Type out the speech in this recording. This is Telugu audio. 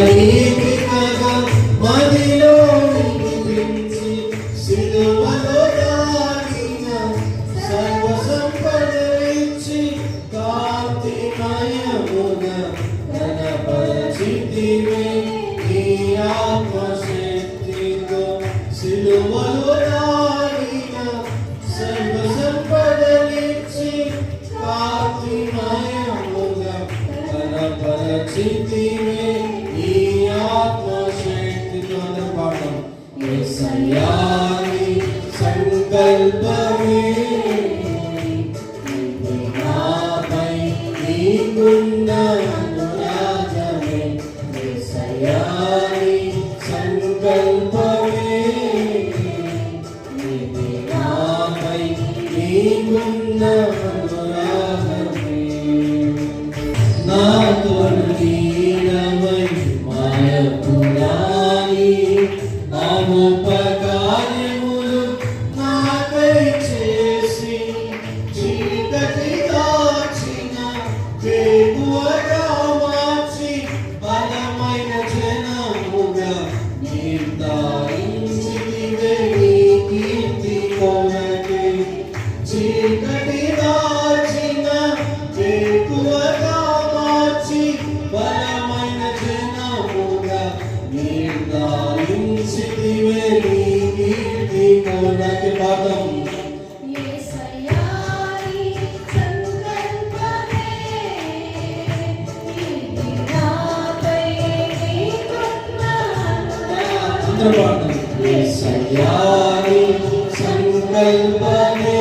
రీతిగా మదిలో నిలిచి సిలువలో దాగిన సర్వ సంపదలిచ్చి కాంతిమయముగా కనపరచితివే నీ ఆత్మశక్తితో సిలువలో దాగిన సర్వ సంపదలిచ్చి కాంతిమయముగా కనపరచితివే నీ ఆత్మశక్తితో పాఠం యేసయ్యా నీ సంకల్పమే నాపై నీకున్న అనురాగమే యేసయ్యా నీ సంకల్పమే నాపై నీకున్న అనురాగమే నాతో నీడమై మాయపురాని నామోపకార్యములు నాకై చేసి చీకటి దాచిన వేగువగా మార్చి బలమైన జనముగా నిర్ధారించితివే నీ కీర్తి కొరకే చీకటి దాచిన వేగువగా మార్చి బలమైన జనముగా నిర్ధారించితివే నీ కీర్తి కొరకే పాదం యేసయ్యా నీ సంకల్పమే